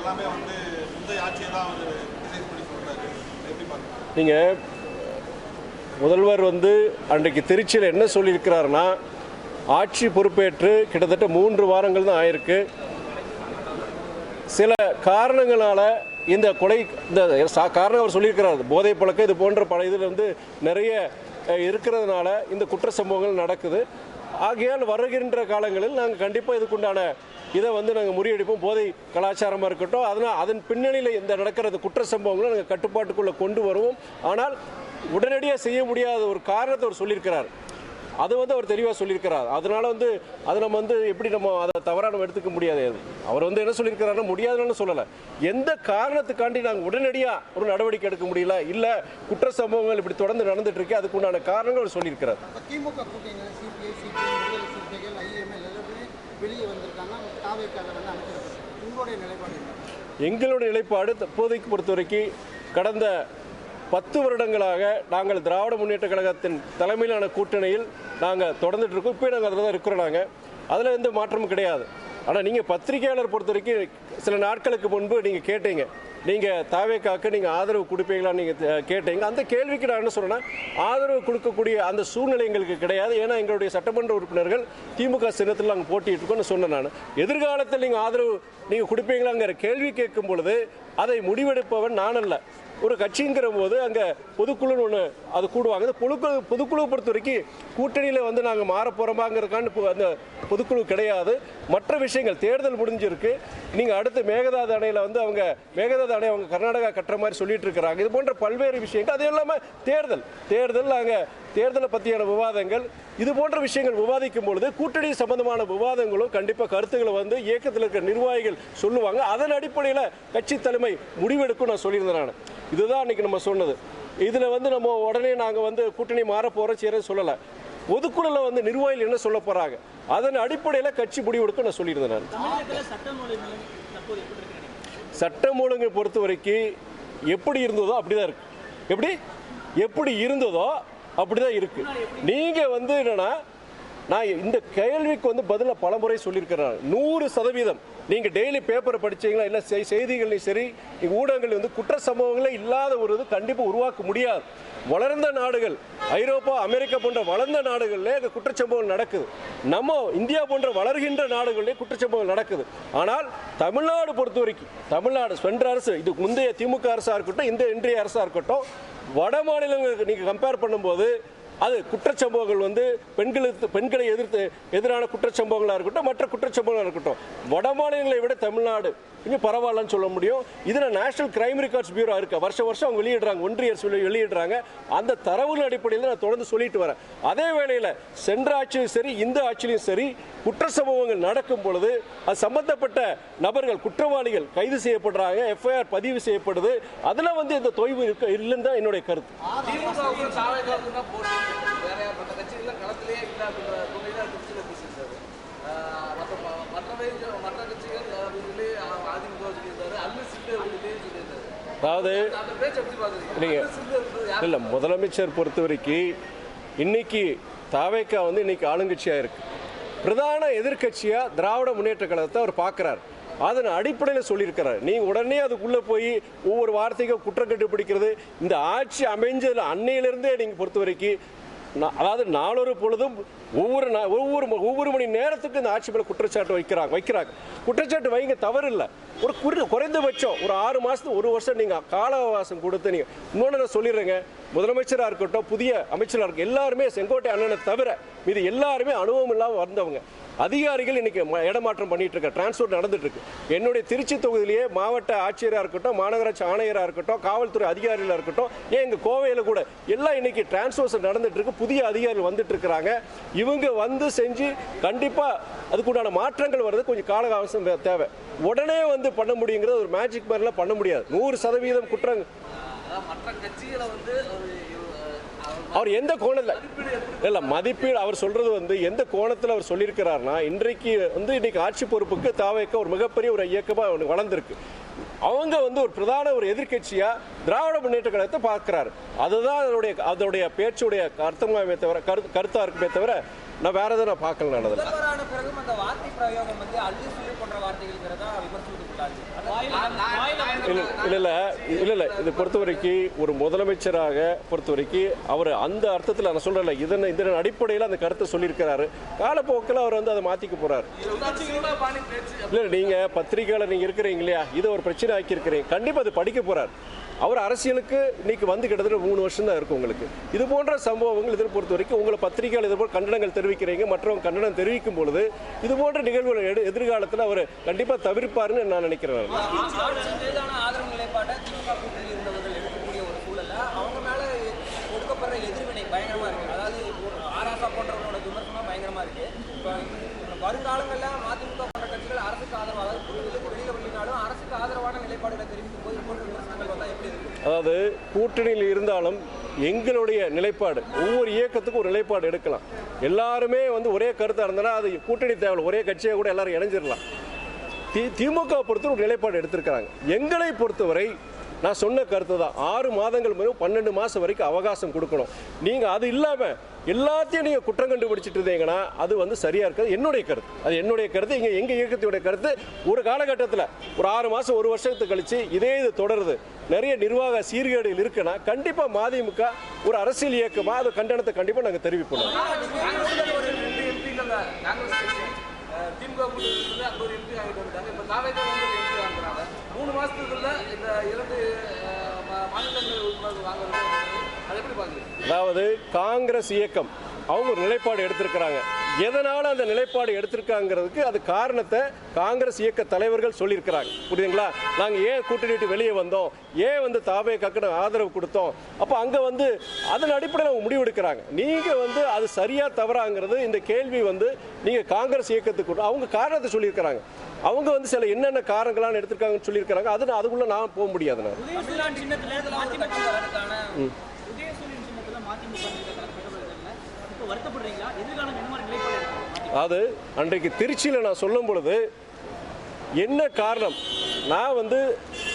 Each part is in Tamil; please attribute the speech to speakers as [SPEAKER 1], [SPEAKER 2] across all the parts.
[SPEAKER 1] எல்லாமே வந்து முந்தைய ஆட்சியை தான் அவர் கிரிட்டிசைஸ் பண்ணி சொல்றாரு. எப்படி பார்க்குறீங்க?
[SPEAKER 2] நீங்கள் முதல்வர் வந்து அன்றைக்கு திருச்சியில் என்ன சொல்லியிருக்கிறாருன்னா, ஆட்சி பொறுப்பேற்று கிட்டத்தட்ட 3 வாரங்கள் தான் ஆயிருக்கு. சில காரணங்களால் இந்த கொலை காரணம் அவர் சொல்லியிருக்கிறார். போதை பழக்கம் இது போன்ற பல இதில் வந்து நிறைய இருக்கிறதுனால இந்த குற்ற சம்பவங்கள் நடக்குது. ஆகையால் வருகின்ற காலங்களில் நாங்கள் கண்டிப்பாக இதுக்குண்டான இதை வந்து நாங்கள் முறியடிப்போம். போதை கலாச்சாரமாக இருக்கட்டும், அதனால் அதன் பின்னணியில் இந்த நடக்கிறது குற்ற சம்பவங்களை நாங்கள் கட்டுப்பாட்டுக்குள்ளே கொண்டு வருவோம். ஆனால் உடனடியாக செய்ய முடியாத ஒரு காரணத்தை அவர் சொல்லியிருக்கிறார். அது வந்து அவர் தெளிவாக சொல்லியிருக்கிறார். அதனால் வந்து அதை நம்ம வந்து எப்படி நம்ம அதை தவறாக நம்ம எடுத்துக்க முடியாது. அவர் வந்து என்ன சொல்லியிருக்கிறாருன்னா, முடியாதுன்னு சொல்லலை, எந்த காரணத்துக்காண்டி நாங்கள் உடனடியாக ஒரு நடவடிக்கை எடுக்க முடியல, இல்லை குற்ற சம்பவங்கள் இப்படி தொடர்ந்து நடந்துட்டு இருக்கு, அதுக்கு உண்டான காரணங்கள் அவர் சொல்லியிருக்கிறார்.
[SPEAKER 3] திமுக கூட்டணிகள் சிபிஐ, சிபிஎல், ஐஎம்எல் எல்லாருமே வெளியே வந்திருக்காங்க. உங்களுடைய நிலைப்பாடு? எங்களுடைய
[SPEAKER 2] நிலைப்பாடு தற்போதைக்கு பொறுத்த வரைக்கும் கடந்த 10 வருடங்களாக நாங்கள் திராவிட முன்னேற்ற கழகத்தின் தலைமையிலான கூட்டணியில் நாங்கள் தொடர்ந்துட்டு இருக்கோம். இப்போ நாங்கள் அதில் தான் இருக்கிறோம். நாங்கள் அதில் எந்த மாற்றமும் கிடையாது. ஆனால் நீங்கள் பத்திரிகையாளர் பொறுத்த வரைக்கும் சில நாட்களுக்கு முன்பு நீங்கள் கேட்டீங்க, நீங்கள் தாவேக்காக்கு நீங்கள் ஆதரவு கொடுப்பீங்களான்னு நீங்கள் கேட்டீங்க. அந்த கேள்விக்கு நான் என்ன சொல்கிறேன்னா, ஆதரவு கொடுக்கக்கூடிய அந்த சூழ்நிலை எங்களுக்கு கிடையாது. ஏன்னா எங்களுடைய சட்டமன்ற உறுப்பினர்கள் திமுக சின்னத்தில் நாங்கள் போட்டிட்டு இருக்கோம்னு சொன்னேன். நான் எதிர்காலத்தில் நீங்கள் ஆதரவு நீங்கள் கொடுப்பீங்களாங்கிற கேள்வி கேட்கும் பொழுது அதை முடிவெடுப்பவன் நான் அல்ல. ஒரு கட்சிங்கிற போது அங்கே பொதுக்குழுன்னு ஒன்று அது கூடுவாங்க. அந்த பொதுக்குழு பொறுத்த வரைக்கும் கூட்டணியில் வந்து நாங்கள் மாற போகிறோமாங்கிறதுக்கான அந்த பொதுக்குழு கிடையாது. மற்ற விஷயங்கள் தேர்தல் முடிஞ்சிருக்கு. நீங்கள் அடுத்து மேகதாது அணையில் வந்து அவங்க மேகதாது அணை அவங்க கர்நாடகா கட்டுற மாதிரி சொல்லிட்டு இருக்கிறாங்க. இது போன்ற பல்வேறு விஷயங்கள். அது இல்லாமல் தேர்தல் நாங்கள் தேர்தலை பற்றியான விவாதங்கள் இது போன்ற விஷயங்கள் விவாதிக்கும் பொழுது கூட்டணி சம்பந்தமான விவாதங்களும் கண்டிப்பாக கருத்துக்களை வந்து இயக்கத்தில் இருக்கிற நிர்வாகிகள் சொல்லுவாங்க. அதன் அடிப்படையில் கட்சி தலைமை முடிவெடுக்கும் நான் சொல்லியிருந்தேன். நான் இதுதான் அன்னைக்கு நம்ம சொன்னது. இதில் வந்து நம்ம உடனே நாங்கள் வந்து கூட்டணி மாற போகிறோம் செய்யறேன்னு சொல்லலை. பொதுக்குழுல வந்து நிர்வாகிகள் என்ன சொல்ல போகிறாங்க அதன் அடிப்படையில் கட்சி முடிவெடுக்க நான் சொல்லியிருந்தேன். நான் சட்டம் ஒழுங்கை பொறுத்த வரைக்கும் எப்படி இருந்ததோ அப்படிதான் இருக்கு. எப்படி இருந்ததோ அப்படிதான் இருக்கு. நீங்க வந்து என்னன்னா, நான் இந்த கேள்விக்கு வந்து பதில பலமுறை சொல்லியிருக்கிறேன். 100% நீங்க டெய்லி பேப்பரை படிச்சீங்களா, இல்ல செய்திகளையும் சரி ஊடகங்கள் வந்து குற்ற சம்பவங்களே இல்லாத ஒரு இது கண்டிப்பாக உருவாக்க முடியாது. வளர்ந்த நாடுகள், ஐரோப்பா, அமெரிக்கா போன்ற வளர்ந்த நாடுகளிலே குற்றச்சம்பவங்கள் நடக்குது. நம்ம இந்தியா போன்ற வளர்கின்ற நாடுகளிலே குற்றச்சம்பவங்கள் நடக்குது. ஆனால் தமிழ்நாடு பொறுத்த வரைக்கும், தமிழ்நாடு சென்ற அரசு, இது முந்தைய திமுக அரசா இருக்கட்டும், இந்த இன்றைய அரசா இருக்கட்டும், வட மாநிலங்களுக்கு நீங்க கம்பேர் பண்ணும்போது அது குற்றச்சம்பவங்கள் வந்து பெண்களை எதிரான குற்றச்சம்பவங்களாக இருக்கட்டும், மற்ற குற்றச்சம்பவங்களாக இருக்கட்டும், வட மாநிலங்களை விட தமிழ்நாடு கொஞ்சம் பரவாயில்லன்னு சொல்ல முடியும். இதில் நேஷனல் கிரைம் ரெக்கார்ட்ஸ் பியூரோ இருக்கு. வருஷம் அவங்க வெளியிடுறாங்க, ஒன்றிய வெளியிடுறாங்க. அந்த தரவுகள் அடிப்படையில் நான் தொடர்ந்து சொல்லிட்டு வரேன். அதே வேளையில் சென்ற ஆட்சியும் சரி இந்த ஆட்சியிலும் சரி குற்ற சம்பவங்கள் நடக்கும் பொழுது அது சம்பந்தப்பட்ட நபர்கள், குற்றவாளிகள் கைது செய்யப்படுறாங்க, எஃப்ஐஆர் பதிவு செய்யப்படுது. அதில் வந்து இந்த தொய்வு இல்லைன்னு தான் என்னுடைய கருத்து. அதாவது இல்ல, முதலமைச்சர் பொறுத்த வரைக்கும் இன்னைக்கு தாவேக்கா வந்து இன்னைக்கு ஆளுங்கட்சியா இருக்கு. பிரதான எதிர்கட்சியா திராவிட முன்னேற்ற கழகத்தை அவர் பார்க்கிறார். அதன் அடிப்படையில் சொல்லியிருக்கிறார். நீங்க உடனே அதுக்குள்ள போய் ஒவ்வொரு வார்த்தைக்கும் குற்றம் கண்டுபிடிக்கிறது, இந்த ஆட்சி அமைஞ்சதுல அன்னையிலிருந்தே நீங்க பொறுத்த வரைக்கும், அதாவது நாளொரு பொழுதும் ஒவ்வொரு மணி நேரத்துக்கு இந்த ஆட்சி மேல குற்றச்சாட்டு வைக்கிறாங்க. குற்றச்சாட்டு வைங்க, தவறு இல்லை. ஒரு குறைந்தபட்சம் ஒரு 6 மாசத்துக்கு 1 வருஷம் நீங்க கால அவகாசம் கொடுத்து நீங்க இன்னொன்று நான் சொல்லிடுறேங்க, முதலமைச்சராக இருக்கட்டும், புதிய அமைச்சராக இருக்கட்டும், எல்லாருமே செங்கோட்டை அண்ணனை தவிர மீது எல்லாருமே அனுபவம் இல்லாமல் வந்தவங்க. அதிகாரிகள் இன்னைக்கு இடமாற்றம் பண்ணிட்டு இருக்க, டிரான்ஸ்போர்ட் நடந்துட்டு இருக்கு. என்னுடைய திருச்சி தொகுதியிலேயே மாவட்ட ஆட்சியராக இருக்கட்டும், மாநகராட்சி ஆணையராக இருக்கட்டும், காவல்துறை அதிகாரிகளாக இருக்கட்டும், எங்க கோவையில் கூட எல்லாம் இன்னைக்கு டிரான்ஸ்போர்ட் நடந்துட்டு இருக்கு. புதிய அதிகாரிகள் வந்துட்டு இருக்கிறாங்க. இவங்க வந்து செஞ்சு கண்டிப்பா அதுக்குண்டான மாற்றங்கள் வர்றது கொஞ்சம் கால அவகாசம் தேவை. உடனே வந்து பண்ண முடியுங்கிறது ஒரு மேஜிக் மாதிரிலாம் பண்ண முடியாது. 100% குற்றங்கள் அவர் எந்த கோணத்தில் இல்ல மதிப்பீடு அவர் சொல்றது வந்து எந்த கோணத்தில் அவர் சொல்லியிருக்கிறார்னா, இன்றைக்கு வந்து இன்னைக்கு ஆட்சி பொறுப்புக்கு தாவேக்க ஒரு மிகப்பெரிய ஒரு இயக்கமா வளர்ந்துருக்கு. அவங்க வந்து ஒரு பிரதான ஒரு எதிர்கட்சியா திராவிட முன்னேற்ற கழகத்தை பார்க்கிறாரு. அதுதான் அதோடைய பேச்சுடைய அர்த்தமாகவே தவிர கருத்தா இருக்குமே தவிர நான் வேற எதுவும் நான் பார்க்கல. நடந்தது இல்லை இதை பொறுத்த வரைக்கும் ஒரு முதலமைச்சராக பொறுத்த வரைக்கும் அவர் அந்த அர்த்தத்தில் நான் சொல்கிறேன் இதன் அடிப்படையில் அந்த கருத்தை சொல்லியிருக்கிறாரு. காலப்போக்கில் அவர் வந்து அதை மாற்றிக்க போகிறார். இல்லை நீங்கள் பத்திரிகையாளர் நீங்கள் இருக்கிறீங்க இல்லையா, இதை ஒரு பிரச்சனை ஆக்கி இருக்கிறீங்க. கண்டிப்பாக அது படிக்க போகிறார். அவர் அரசியலுக்கு இன்னைக்கு வந்து கிட்டத்தட்ட 3 வருஷம் தான் இருக்கும் உங்களுக்கு. இது போன்ற சம்பவங்கள் இதில் பொறுத்த வரைக்கும் உங்களை பத்திரிகையாளர் இது போல கண்டனங்கள் தெரிவிக்கிறீங்க, மற்றவங்க கண்டனம் தெரிவிக்கும் பொழுது இது போன்ற நிகழ்வுகள் எதிர்காலத்தில் அவர் கண்டிப்பாக தவிர்ப்பாருன்னு நான் நினைக்கிறேன்.
[SPEAKER 4] வருங்காலங்களில் மதிமுக போன்ற கட்சிகள் அரசுக்கு ஆதரவாக வெளியில் வெளியினாலும் அரசுக்கு ஆதரவான நிலைப்பாடுகளை தெரிவிக்கும் போது போன்ற விமர்சனங்கள் வந்தால் எப்படி இருக்கும்?
[SPEAKER 2] அதாவது கூட்டணியில் இருந்தாலும் எங்களுடைய நிலைப்பாடு ஒவ்வொரு இயக்கத்துக்கும் ஒரு நிலைப்பாடு எடுக்கலாம். எல்லாருமே வந்து ஒரே கருத்தாக இருந்தனா அது கூட்டணி தேவை, ஒரே கட்சியாக கூட எல்லாரும் இணைஞ்சிடலாம். திமுக பொறுத்தவரை ஒரு நிலைப்பாடு எடுத்திருக்கிறாங்க. எங்களை பொறுத்தவரை நான் சொன்ன கருத்து தான், 6 மாதங்கள் முதல் 12 மாதம் வரைக்கும் அவகாசம் கொடுக்கணும். நீங்கள் அது இல்லாமல் எல்லாத்தையும் நீங்கள் குற்றம் கண்டுபிடிச்சிட்டு இருந்தீங்கன்னா அது வந்து சரியாக இருக்காது. என்னுடைய கருத்து, அது என்னுடைய கருத்து. எங்கள் இயக்கத்துடைய கருத்து. ஒரு காலகட்டத்தில் ஒரு 6 மாதம் 1 வருஷத்துக்கு கழிச்சு இது தொடருது, நிறைய நிர்வாக சீர்கேடுகள் இருக்குன்னா கண்டிப்பாக மதிமுக ஒரு அரசியல் இயக்கமாக அது கண்டனத்தை கண்டிப்பாக நாங்கள் தெரிவிப்போம். அதாவது காங்கிரஸ் இயக்கம் அவங்க ஒரு நிலைப்பாடு எடுத்திருக்கிறாங்க. எதனால அந்த நிலைப்பாடு எடுத்திருக்காங்கிறதுக்கு அது காரணத்தை காங்கிரஸ் இயக்க தலைவர்கள் சொல்லியிருக்கிறாங்க. புரியுதுங்களா? நாங்கள் ஏன் கூட்டணி விட்டு வெளியே வந்தோம், ஏன் வந்து தாவேக்காக்கு ஆதரவு கொடுத்தோம், அப்போ அங்கே வந்து அதன் அடிப்படையில் அவங்க முடிவெடுக்கிறாங்க. நீங்கள் வந்து அது சரியா தவறாங்கிறது இந்த கேள்வி வந்து நீங்கள் காங்கிரஸ் இயக்கத்துக்கு அவங்க காரணத்தை சொல்லியிருக்கிறாங்க. அவங்க வந்து சில என்னென்ன காரணங்களான எடுத்திருக்காங்கன்னு சொல்லியிருக்கிறாங்க. அதுக்குள்ள நான் போக முடியாது. அது அன்றைக்கு திருச்சியில் நான் சொல்லும் பொழுது என்ன காரணம், நான் வந்து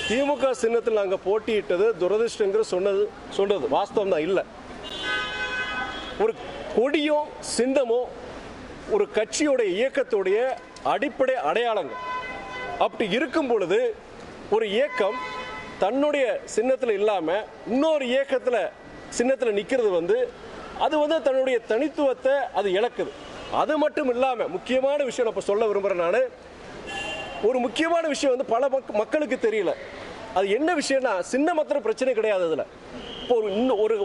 [SPEAKER 2] திமுக சின்னத்தில் நாங்கள் போட்டியிட்டது துரதிருஷ்டங்கிற சொன்னது வாஸ்தவம் தான். இல்லை, ஒரு கொடியோ சின்னமோ ஒரு கட்சியோடைய இயக்கத்துடைய அடிப்படை அடையாளங்கள். அப்படி இருக்கும் பொழுது ஒரு இயக்கம் தன்னுடைய சின்னத்தில் இல்லாமல் இன்னொரு இயக்கத்தில் சின்னத்தில் நிற்கிறது வந்து அது வந்து தன்னுடைய தனித்துவத்தை அது இழக்குது. அது மட்டும் இல்லாமல் முக்கியமான விஷயம் நான் இப்போ சொல்ல விரும்புகிறேன். நான் ஒரு முக்கியமான விஷயம் வந்து பல மக்களுக்கு தெரியல. அது என்ன விஷயம்னா, சின்ன மாத்திரம் பிரச்சனை கிடையாது. அதில் இப்போ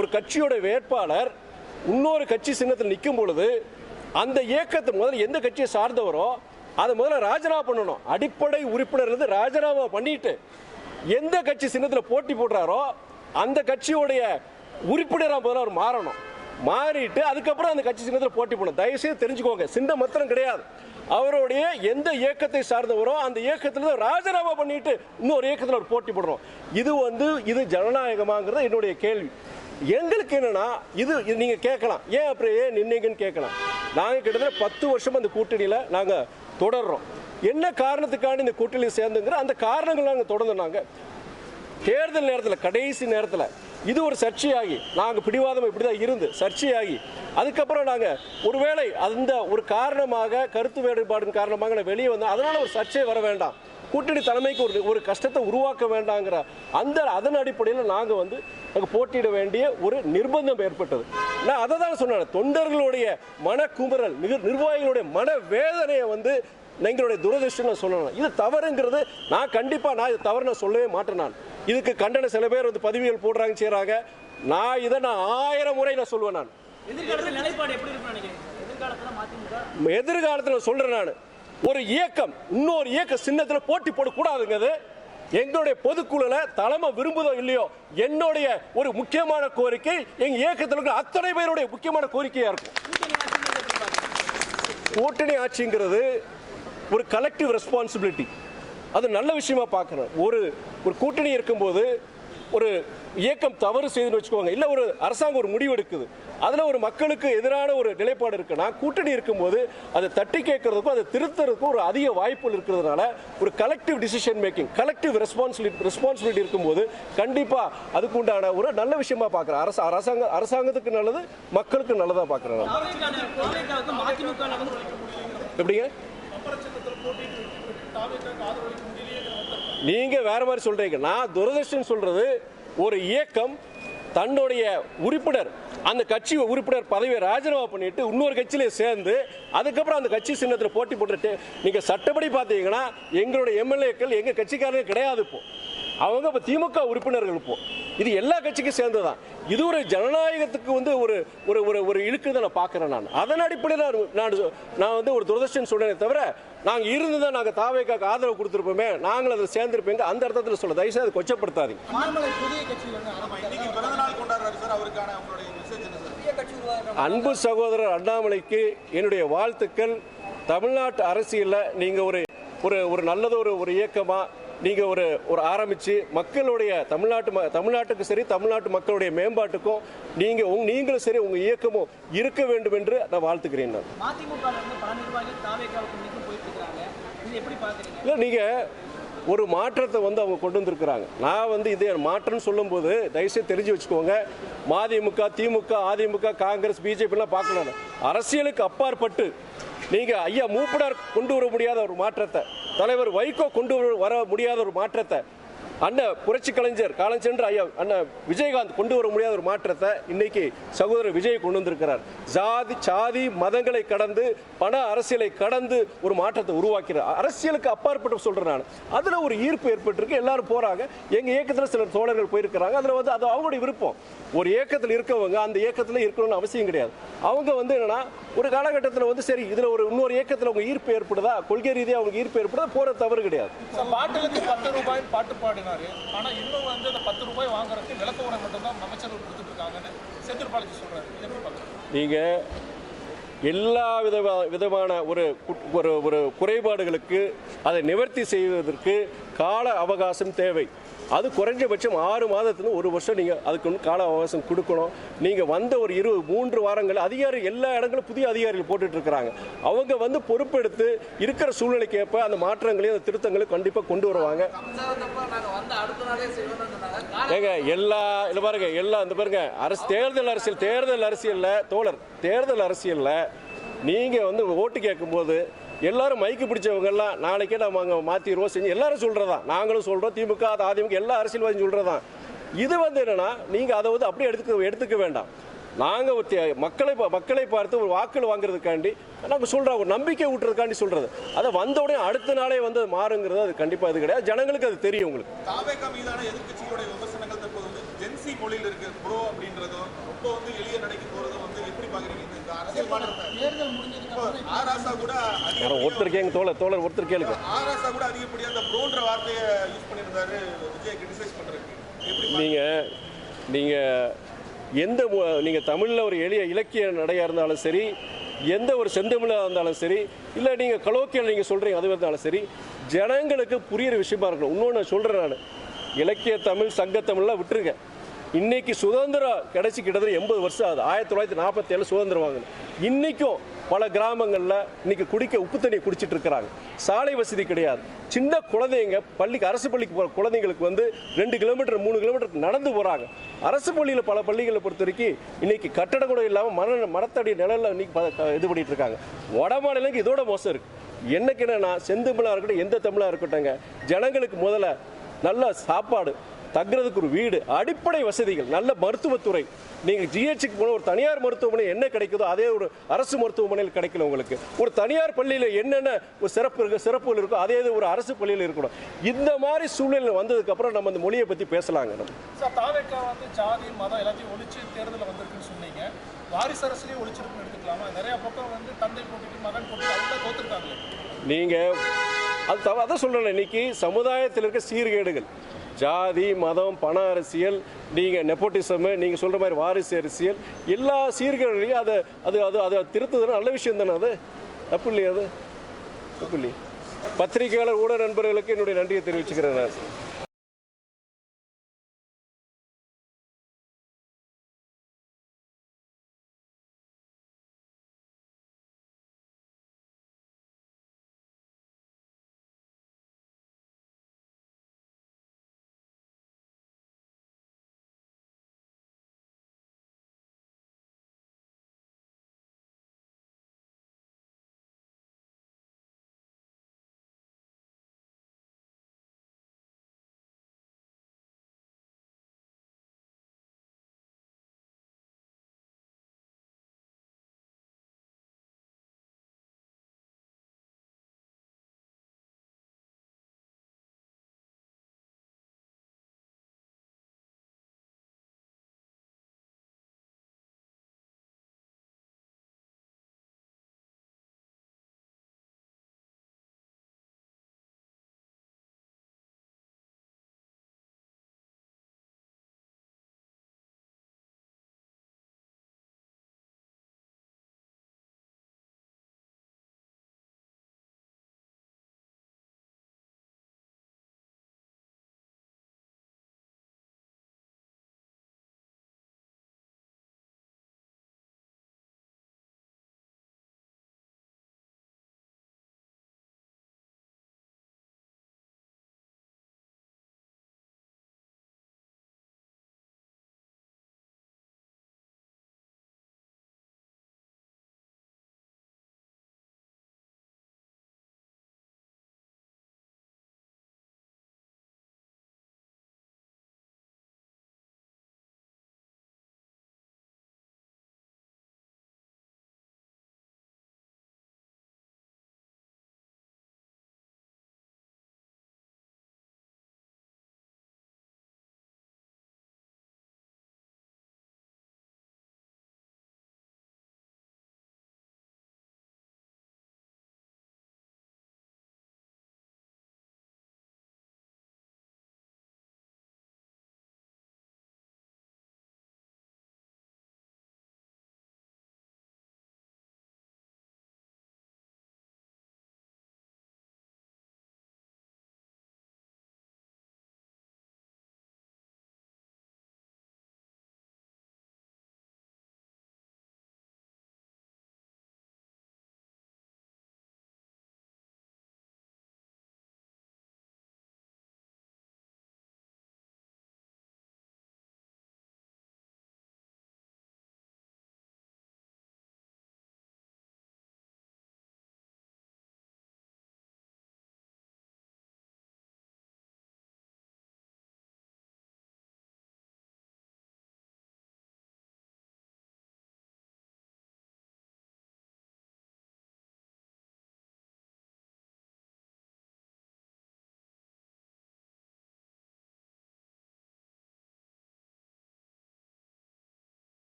[SPEAKER 2] ஒரு கட்சியோட வேட்பாளர் இன்னொரு கட்சி சின்னத்தில் நிற்கும் பொழுது அந்த இயக்கத்தை முதல்ல எந்த கட்சியை சார்ந்தவரோ அதை முதல்ல ராஜினாமா பண்ணணும். அடிப்படை உறுப்பினர் இருந்து ராஜினாமா பண்ணிட்டு எந்த கட்சி சின்னத்தில் போட்டி போடுறாரோ அந்த கட்சியோடைய உறுப்பினராக முதல்ல அவர் மாறணும். மாறிட்டு அதுக்கப்புறம் அந்த கட்சி சின்னத்தில் போட்டி போடணும். தயவுசெய்து தெரிஞ்சுக்கோங்க, சின்னம் மாத்திரம் கிடையாது. அவருடைய எந்த இயக்கத்தை சார்ந்தவரோ அந்த இயக்கத்தில் ராஜினாமா பண்ணிட்டு இன்னொரு இயக்கத்தில் ஒரு போட்டி போடுறோம். இது ஜனநாயகமாங்கிறது என்னுடைய கேள்வி. எங்களுக்கு என்னன்னா இது நீங்க கேட்கலாம், ஏன் அப்புறம் ஏன் நின்னீங்கன்னு கேட்கலாம். நாங்கள் கிட்டத்தட்ட 10 வருஷம் அந்த கூட்டணியில் நாங்கள் தொடர்றோம். என்ன காரணத்துக்கான இந்த கூட்டணியில் சேர்ந்துங்கிற அந்த காரணங்கள் நாங்கள் தொடர்ந்தோம். நாங்கள் தேர்தல் நேரத்தில் கடைசி நேரத்தில் இது ஒரு சர்ச்சையாகி நாங்கள் பிடிவாதம் இப்படி தான் இருந்து சர்ச்சையாகி அதுக்கப்புறம் நாங்கள் ஒருவேளை அந்த ஒரு காரணமாக கருத்து வேறுபாடின் காரணமாக நான் வெளியே வந்தோம். அதனால் ஒரு சர்ச்சை வர வேண்டாம், கூட்டணி தலைமைக்கு ஒரு கஷ்டத்தை உருவாக்க வேண்டாங்கிற அதன் அடிப்படையில் நாங்கள் போட்டியிட வேண்டிய ஒரு நிர்பந்தம் ஏற்பட்டது. நான் அதை தான் சொன்னேன், தொண்டர்களுடைய மனக்குமுறல் நிர்வாகிகளுடைய மன வேதனையை எங்களுடைய துரதிருஷ்டம் சொல்லணும். இது தவறுங்கிறது நான் கண்டிப்பாக இது தவறு நான் சொல்லவே மாட்டேன். நான் இதுக்கு கண்டன சில பேர் பதிவுகள் போடுறாங்க செய்கிறாங்க. நான் இதை 1000 முறை நான் சொல்லுவேன். நான் எதிர்காலத்தில் சொல்கிறேன், நான் ஒரு இயக்கம் இன்னொரு இயக்க சின்னத்தில் போட்டி போடக்கூடாதுங்கிறது எங்களுடைய பொதுக்குழுல தலைமை விரும்புதோ இல்லையோ என்னுடைய ஒரு முக்கியமான கோரிக்கை, எங்க இயக்கத்தில் இருக்கிற அத்தனை பேருடைய முக்கியமான கோரிக்கையா இருக்கும். கூட்டணி ஆட்சிங்கிறது ஒரு கலெக்டிவ் ரெஸ்பான்சிபிலிட்டி, அது நல்ல விஷயமா பார்க்கணும். ஒரு கூட்டணி இருக்கும்போது ஒரு இயக்கம் தவறு செய்துன்னு வச்சுக்கோங்க, இல்லை ஒரு அரசாங்கம் ஒரு முடிவு எடுக்குது, அதில் ஒரு மக்களுக்கு எதிரான ஒரு நிலைப்பாடு இருக்குன்னா கூட்டணி இருக்கும்போது அதை தட்டி கேட்கறதுக்கும் அதை திருத்துறதுக்கும் ஒரு அதிக வாய்ப்புகள் இருக்கிறதுனால ஒரு collective decision making, collective responsibility இருக்கும்போது கண்டிப்பாக அதுக்கு உண்டான ஒரு நல்ல விஷயமா பார்க்குறேன். அரசாங்கத்துக்கு நல்லது, மக்களுக்கு நல்லதாக பார்க்குறேன். எப்படிங்க நீங்கள் வேற மாதிரி சொல்கிறீங்க. நான் துரதிர்ஷ்டம் சொல்கிறது, ஒரு இயக்கம் தன்னுடைய உறுப்பினர் அந்த கட்சி உறுப்பினர் பதவியை ராஜினாமா பண்ணிட்டு இன்னொரு கட்சியிலே சேர்ந்து அதுக்கப்புறம் அந்த கட்சி சின்னத்தில் போட்டி போட்டுட்டு நீங்கள் சட்டப்படி பார்த்தீங்கன்னா எங்களுடைய எம்எல்ஏக்கள் எங்கள் கட்சிக்காரங்க கிடையாது. இப்போ அவங்க இப்போ திமுக உறுப்பினர்கள். இப்போ இது எல்லா கட்சிக்கும் சேர்ந்து தான். இது ஒரு ஜனநாயகத்துக்கு வந்து ஒரு ஒரு ஒரு ஒரு இழுக்கு தான் நான் பார்க்குறேன். நான் அதன் அடிப்படையில் நான் வந்து ஒரு துரதிர்ஷ்டம் சொல்றேனே தவிர நாங்கள் இருந்து தான் நாங்கள் தாவேக்காக்கு ஆதரவு கொடுத்துருப்போமே, நாங்கள் அதில் சேர்ந்துருப்பேங்க அந்த அர்த்தத்தில் சொல்ல தயவுசெய்து அதை கொச்சப்படுத்தாதீங்க.
[SPEAKER 1] இன்னைக்கு பிறந்த நாள் கொண்டாடுறாரு சார், அவருக்கான உங்களுடைய மெசேஜ் என்ன சார்?
[SPEAKER 4] புதிய கட்சி உருவாக்குற
[SPEAKER 2] அன்பு சகோதரர் அண்ணாமலைக்கு என்னுடைய வாழ்த்துக்கள். தமிழ்நாட்டு அரசியலில் நீங்கள் ஒரு நல்லது ஒரு இயக்கமாக நீங்கள் ஒரு ஆரம்பித்து மக்களுடைய தமிழ்நாட்டுக்கு சரி தமிழ்நாட்டு மக்களுடைய மேம்பாட்டுக்கும் நீங்களும் சரி உங்கள் இயக்கமும் இருக்க வேண்டும் என்று நான் வாழ்த்துக்கிறேன். நான் இல்லை, நீங்கள் ஒரு மாற்றத்தை வந்து அவங்க கொண்டு வந்திருக்கிறாங்க. நான் வந்து இதே மாற்றம்னு சொல்லும்போது தயவுசெய்து தெரிஞ்சு வச்சுக்கோங்க, மதிமுக திமுக அதிமுக காங்கிரஸ் பிஜேபிலாம் பார்க்கலாம். அரசியலுக்கு அப்பாற்பட்டு நீங்கள் ஐயா மூப்பனார் கொண்டு வர முடியாத ஒரு மாற்றத்தை, தலைவர் வைகோ கொண்டு வர முடியாத ஒரு மாற்றத்தை, அண்ணன் புரட்சி கலைஞர் காலஞ்சென்ற ஐயா அண்ணன் விஜயகாந்த் கொண்டு வர முடியாத ஒரு மாற்றத்தை இன்னைக்கு சகோதரர் விஜய் கொண்டு வந்திருக்கிறார். சாதி மதங்களை கடந்து பண அரசியலை கடந்து ஒரு மாற்றத்தை உருவாக்கிறார். அரசியலுக்கு அப்பாற்பட்டு சொல்றேன் நான். அதுல ஒரு ஈர்ப்பு ஏற்பட்டிருக்கு, எல்லாரும் போறாங்க. எங்க இயக்கத்தில் சில தோழர்கள் போயிருக்கிறாங்க. அதுல வந்து அது அவங்களுடைய விருப்பம். ஒரு இயக்கத்தில் இருக்கவங்க அந்த இயக்கத்தில் இருக்கணும்னு அவசியம் கிடையாது. அவங்க வந்து என்னன்னா ஒரு காலகட்டத்தில் வந்து சரி இதுல ஒரு இன்னொரு இயக்கத்தில் அவங்க ஈர்ப்பு ஏற்படுதா, கொள்கை ரீதியாக அவங்க ஈர்ப்பு ஏற்படுதா, போற தவறு கிடையாது.
[SPEAKER 5] பாட்டிலுக்கு 10 ரூபாய் பாட்டு பாடினாரு. ஆனா இன்னும் வந்து அந்த 10 ரூபாய் வாங்குறதுக்கு விளக்க உரை மட்டும் தான் அமைச்சர்கள் கொடுத்துட்டு இருக்காங்கன்னு செந்தில் பாலாஜி சொல்றாரு. எப்படி பார்க்குறீங்க?
[SPEAKER 2] நீங்க எல்லா விதமான ஒரு குறைபாடுகளுக்கு அதை நிவர்த்தி செய்வதற்கு கால அவகாசம் தேவை. அது குறைஞ்சபட்சம் 6 மாதத்துல 1 வருஷம் நீங்கள் அதுக்கு கால அவகாசம் கொடுக்கணும். நீங்கள் வந்த ஒரு 3 வாரங்கள் அதிகாரி எல்லா இடங்களும் புதிய அதிகாரிகள் போட்டுட்டு இருக்கிறாங்க. அவங்க வந்து பொறுப்பெடுத்து இருக்கிற சூழ்நிலைக்கு ஏற்ப அந்த மாற்றங்களையும் அந்த திருத்தங்களையும் கண்டிப்பாக கொண்டு வருவாங்க. ஏங்க எல்லா இல்லை பாருங்க எல்லாம் இந்த பாருங்க தேர்தல் அரசியலில் தோழர் தேர்தல் அரசியலில் நீங்கள் வந்து ஓட்டு கேட்கும்போது எல்லாரும் மைக்கு பிடிச்சவங்க எல்லாம் நாளைக்கே நம்ம அங்கே மாற்றிடுவோம் செஞ்சு எல்லாரும் சொல்கிறதா, நாங்களும் சொல்கிறோம், திமுக அதிமுக எல்லா அரசியல்வாதியும் சொல்கிறதான். இது வந்து என்னன்னா நீங்கள் அதை வந்து அப்படியே எடுத்துக்க வேண்டாம். நாங்கள் மக்களை பார்த்து ஒரு வாக்குகள் வாங்குறதுக்காண்டி நாங்கள் சொல்கிறோம், ஒரு நம்பிக்கை ஊட்டுறதுக்காண்டி சொல்கிறது. அதை வந்த உடனே அடுத்த நாளே வந்து மாறுங்கிறது அது கண்டிப்பாக இது கிடையாது. ஜனங்களுக்கு அது தெரியும். உங்களுக்கு
[SPEAKER 1] தாவேகா மீதான எதிர்க்கட்சிகளுடைய விமர்சனங்கள் தற்போது வந்து ஜென்சி மொழியில் இருக்கு. ப்ரோ அப்படின்றதும் ரொம்ப வந்து எளிய நடைக்கு போறதும் வந்து எப்படி பாக்குறீங்க? இந்த அரசியல் ஆராசா கூட
[SPEAKER 2] ஒருத்தர் கேங்க தோழர் ஒருத்தர் கேளுங்க.
[SPEAKER 1] ஆராசா கூட அதிகப்படியாக அந்த ப்ரோன்ற வார்த்தையை யூஸ் பண்ணியிருந்தாரு விஜய் கிரிட்டிசைஸ் பண்றதுக்கு. நீங்கள் தமிழில் ஒரு எளிய இலக்கிய நடையாக இருந்தாலும் சரி, எந்த ஒரு செந்தமிழாக இருந்தாலும் சரி, இல்லை நீங்கள் கலோக்கியல் நீங்கள் சொல்கிறீங்க அது இருந்தாலும் சரி, ஜனங்களுக்கு புரியுற விஷயமா இருக்கணும். இன்னொன்று சொல்கிறேன் நான், இலக்கிய தமிழ் சங்க தமிழ்லாம் விட்டுருங்க. இன்னைக்கு சுதந்திரம் கிடைச்சி கிட்டத்தட்ட 80 வருஷம் ஆகுது. 1947 சுதந்திரம் வாங்கணும். இன்னைக்கும் பல கிராமங்களில் இன்னைக்கு குடிக்க உப்பு தண்ணி குடிச்சிட்டு இருக்கிறாங்க. சாலை வசதி கிடையாது. சின்ன குழந்தைங்க அரசு பள்ளிக்கு போகிற குழந்தைங்களுக்கு வந்து 2 கிலோமீட்டர் 3 கிலோமீட்டர் நடந்து போகிறாங்க. அரசு பள்ளியில் பல பள்ளிகளை பொறுத்த வரைக்கும் இன்னைக்கு கட்டடம் கூட இல்லாமல் மரத்தடி நிழலில் இன்னைக்கு இது பண்ணிட்டு இருக்காங்க. வட மாநிலங்களுக்கு இதோட மோசம் இருக்கு. என்னைக்கு என்னன்னா செந்தமிழாக இருக்கட்டும் எந்த தமிழாக இருக்கட்டும்ங்க, ஜனங்களுக்கு முதல்ல நல்ல சாப்பாடு, தங்குறதுக்கு ஒரு வீடு, அடிப்படை வசதிகள், நல்ல மருத்துவத்துறை. நீங்கள் ஜிஹெச்சுக்கு போன ஒரு தனியார் மருத்துவமனை என்ன கிடைக்குதோ அதே ஒரு அரசு மருத்துவமனையில் கிடைக்கல. உங்களுக்கு ஒரு தனியார் பள்ளியில் என்னென்ன ஒரு சிறப்புகள் இருக்கோ அதே ஒரு அரசு பள்ளியில் இருக்கணும். இந்த மாதிரி சூழ்நிலை வந்ததுக்கப்புறம் நம்ம அந்த மொழியை பற்றி பேசலாங்க. நம்ம
[SPEAKER 5] தாவேகா வந்து ஜாதி மதம் எல்லாத்தையும் ஒழிச்சு தேர்தலில் வந்திருக்குன்னு சொன்னீங்க. வாரிசு அரசியலையும் ஒழிச்சிருக்குன்னு எடுத்துக்கலாமா? நிறைய பக்கம் வந்து தந்தை போட்டிட்டு மகன் போட்டிட்டு அதெல்லாம் தோத்துருக்காங்க.
[SPEAKER 2] நீங்கள் அதான் சொல்கிறேன், இன்னைக்கு சமுதாயத்தில் இருக்க சீர்கேடுகள், ஜாதி மதம் பண அரசியல், நீங்கள் நெப்போட்டிசம், நீங்கள் சொல்கிற மாதிரி வாரிசு அரசியல், எல்லா சீர்கேடுகளையும் அதை திருத்துறது நல்ல விஷயம் தானே. அது தப்பு இல்லையா? அது தப்பு இல்லையா? பத்திரிகையாளர் ஊடக நண்பர்களுக்கு என்னுடைய நன்றியை தெரிவிச்சுக்கிறேன்.